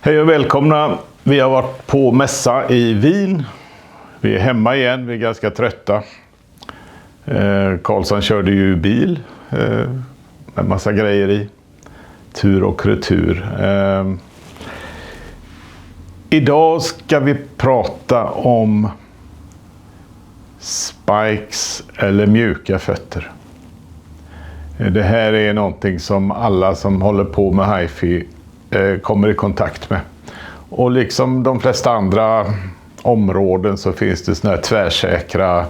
Hej och välkomna. Vi har varit på mässa i Wien. Vi är hemma igen, vi är ganska trötta. Karlsson körde ju bil med massa grejer i. Tur och retur. Idag ska vi prata om spikes eller mjuka fötter. Det här är någonting som alla som håller på med hifi kommer i kontakt med. Och liksom de flesta andra områden så finns det såna här tvärsäkra,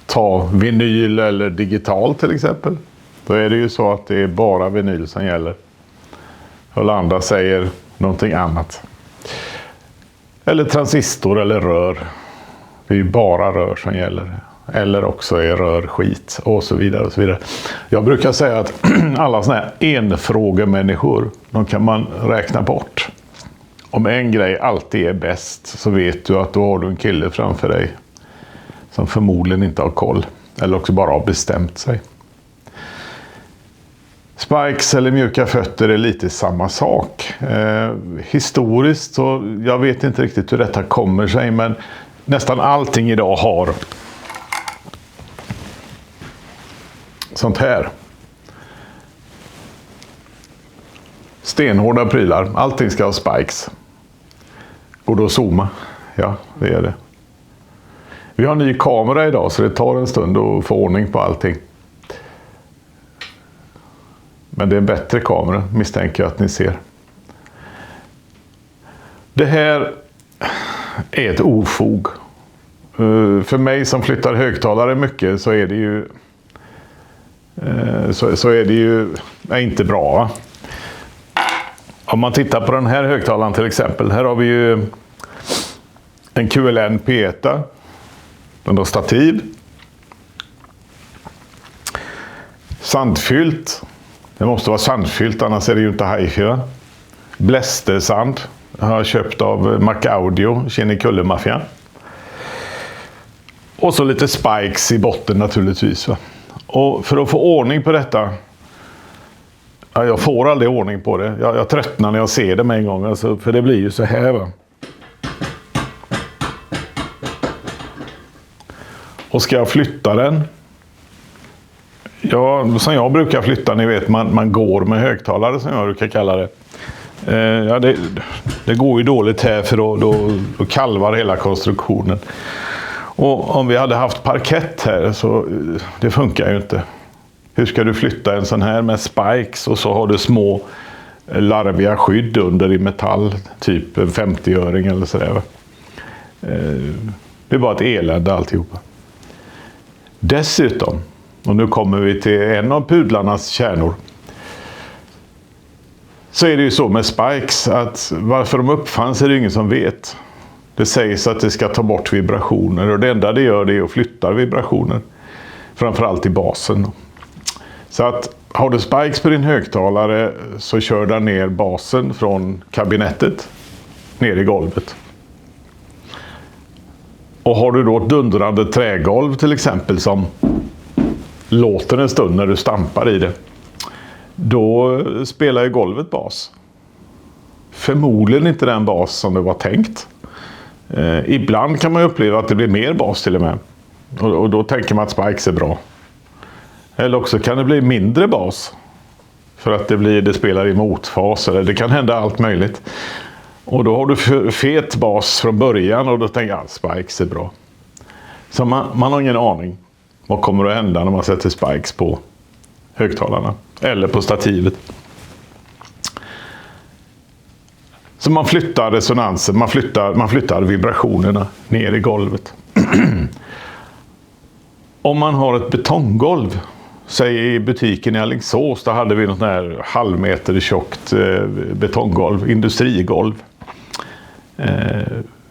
ta vinyl eller digital till exempel. Då är det ju så att det är bara vinyl som gäller. Och andra säger någonting annat. Eller transistor eller rör. Det är ju bara rör som gäller. Eller också är rör skit och så vidare och så vidare. Jag brukar säga att alla såna här enfrågemänniskor, de kan man räkna bort. Om en grej alltid är bäst så vet du att då har du en kille framför dig som förmodligen inte har koll. Eller också bara har bestämt sig. Spikes eller mjuka fötter är lite samma sak. Historiskt så, jag vet inte riktigt hur detta kommer sig, men nästan allting idag har sånt här. Stenhårda prylar. Allting ska ha spikes. Går det att zooma? Ja, det är det. Vi har en ny kamera idag så det tar en stund att få ordning på allting. Men det är en bättre kamera, misstänker jag att ni ser. Det här är ett ofog. För mig som flyttar högtalare mycket så är det ju inte bra. Va? Om man tittar på den här högtalaren till exempel. Här har vi ju en QLN P1. Den har stativ. Sandfyllt. Det måste vara sandfyllt, annars är det ju inte hifi. Blästersand. Jag har köpt av Mac Audio, Kinnekulle-maffian. Och så lite spikes i botten naturligtvis. Va? Och för att få ordning på detta, jag får aldrig ordning på det. Jag tröttnar när jag ser det med en gång. Alltså, för det blir ju så här. Va? Och ska jag flytta den? Ja, som jag brukar flytta, ni vet, man går med högtalare som jag brukar kalla det. Det går ju dåligt här för då kalvar hela konstruktionen. Och om vi hade haft parkett här så det funkar ju inte. Hur ska du flytta en sån här med spikes och så har du små larviga skydd under i metall, typ en 50-öring eller sådär. Det är bara ett elände alltihopa. Dessutom, och nu kommer vi till en av pudlarnas kärnor, så är det ju så med spikes att varför de uppfanns är det ingen som vet. Det sägs att det ska ta bort vibrationer och det enda det gör det är att flytta vibrationer. Framförallt i basen. Så att har du spikes på din högtalare så kör den ner basen från kabinettet ner i golvet. Och har du då ett dundrande trägolv till exempel som låter en stund när du stampar i det, då spelar ju golvet bas. Förmodligen inte den bas som det var tänkt. Ibland kan man uppleva att det blir mer bas till och med. Och då tänker man att spikes är bra. Eller också kan det bli mindre bas. För att det spelar i motfas. Eller det kan hända allt möjligt. Och då har du fet bas från början och då tänker jag att spikes är bra. Så man har ingen aning vad kommer att hända när man sätter spikes på högtalarna. Eller på stativet. Så man flyttar resonansen, man flyttar vibrationerna ner i golvet. Om man har ett betonggolv, säg i butiken i Alingsås, där hade vi något här halvmeter tjockt betonggolv, industrigolv.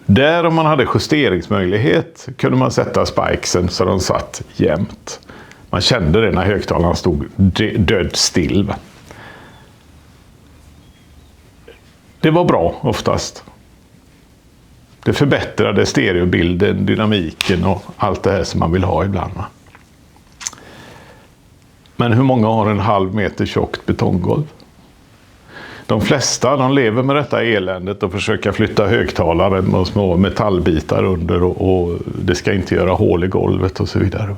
Där om man hade justeringsmöjlighet kunde man sätta spikesen så de satt jämnt. Man kände det när högtalaren stod död still. Va? Det var bra oftast. Det förbättrade stereobilden, dynamiken och allt det här som man vill ha ibland. Va? Men hur många har en halv meter tjockt betonggolv? De flesta de lever med detta eländet och försöker flytta högtalaren med små metallbitar under och det ska inte göra hål i golvet och så vidare.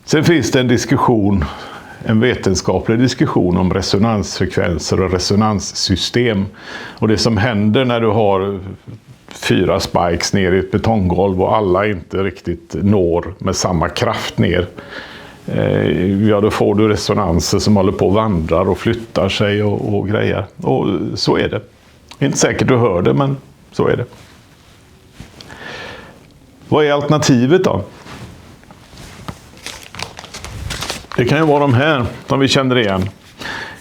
Sen finns det en vetenskaplig diskussion om resonansfrekvenser och resonanssystem. Och det som händer när du har 4 spikes ner i ett betonggolv och alla inte riktigt når med samma kraft ner. Ja, då får du resonanser som håller på och vandrar och flyttar sig och grejer. Och så är det. Inte säkert du hör det, men så är det. Vad är alternativet då? Det kan ju vara de här som vi känner igen.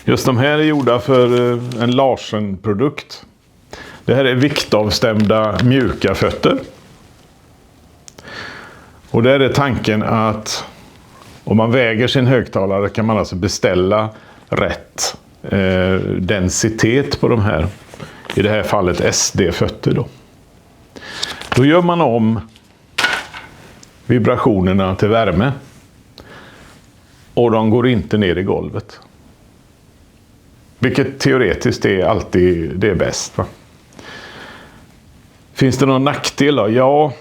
Just de här är gjorda för en Larsen-produkt. Det här är viktavstämda mjuka fötter. Och där är tanken att om man väger sin högtalare kan man alltså beställa rätt densitet på de här. I det här fallet SD-fötter då. Då gör man om vibrationerna till värme. Och de går inte ner i golvet. Vilket teoretiskt är alltid det bäst. Va? Finns det någon nackdel då? Ja,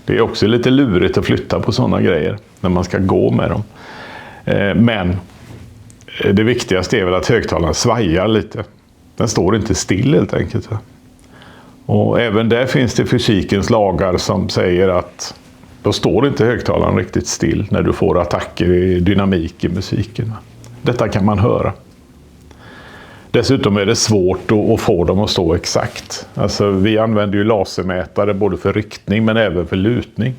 det är också lite lurigt att flytta på sådana grejer när man ska gå med dem. Men det viktigaste är väl att högtalaren svajar lite. Den står inte still helt enkelt. Va? Och även där finns det fysikens lagar som säger att då står inte högtalaren riktigt still när du får attacker i dynamik i musiken. Va? Detta kan man höra. Dessutom är det svårt att få dem att stå exakt. Alltså, vi använder ju lasermätare både för riktning men även för lutning.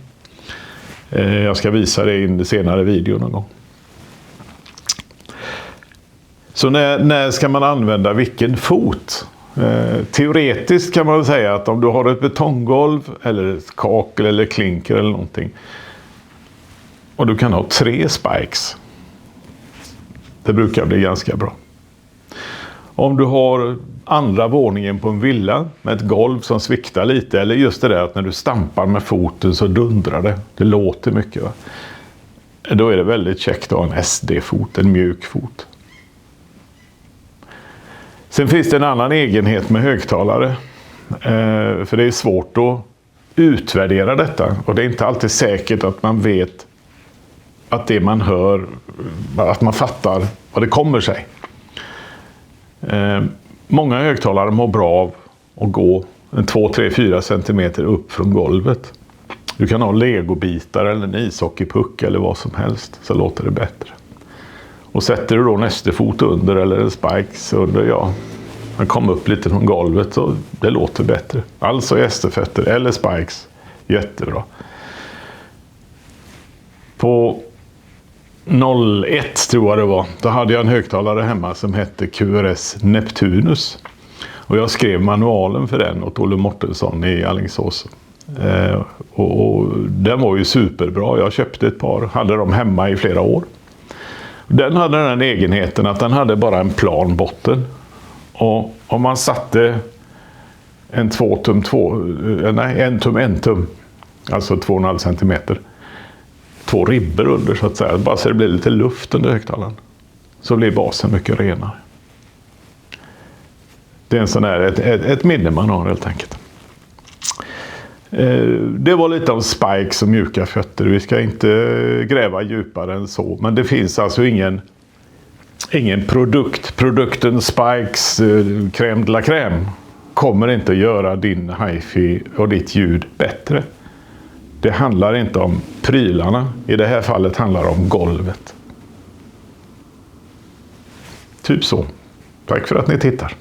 Jag ska visa det i en senare video någon gång. Så när ska man använda vilken fot? Teoretiskt kan man säga att om du har ett betonggolv eller ett kakel eller klinker eller någonting och du kan ha 3 spikes. Det brukar bli ganska bra. Om du har andra våningen på en villa med ett golv som sviktar lite, eller just det där att när du stampar med foten så dundrar det. Det låter mycket. Va? Då är det väldigt käckt att ha en SD-fot, en mjuk fot. Sen finns det en annan egenhet med högtalare. För det är svårt att utvärdera detta. Och det är inte alltid säkert att man vet att det man hör, att man fattar vad det kommer sig. Många högtalare mår bra av att gå 2, 3, 4 centimeter upp från golvet. Du kan ha legobitar eller en ishockeypuck eller vad som helst, så låter det bättre. Och sätter du då nästa fot under eller en spikes under, ja, man kommer upp lite från golvet så det låter bättre. Alltså SD-fötter eller spikes, jättebra. På 01 tror jag det var, då hade jag en högtalare hemma som hette QRS Neptunus. Och jag skrev manualen för den åt Olle Mortensson i Alingsås. Och den var ju superbra. Jag köpte ett par, hade dem hemma i flera år. Den hade den egenheten att den hade bara en plan botten. Och om man satte en 1 tum, alltså 2,5 centimeter, 2 ribbor under så att säga, bara så det blir lite luft under högtalaren, så blir basen mycket renare. Det är en sån här, ett minne man har helt enkelt. Det var lite om spikes och mjuka fötter. Vi ska inte gräva djupare än så. Men det finns alltså ingen produkt. Produkten Spikes crème de la crème kommer inte att göra din hi-fi och ditt ljud bättre. Det handlar inte om prylarna. I det här fallet handlar det om golvet. Typ så. Tack för att ni tittar.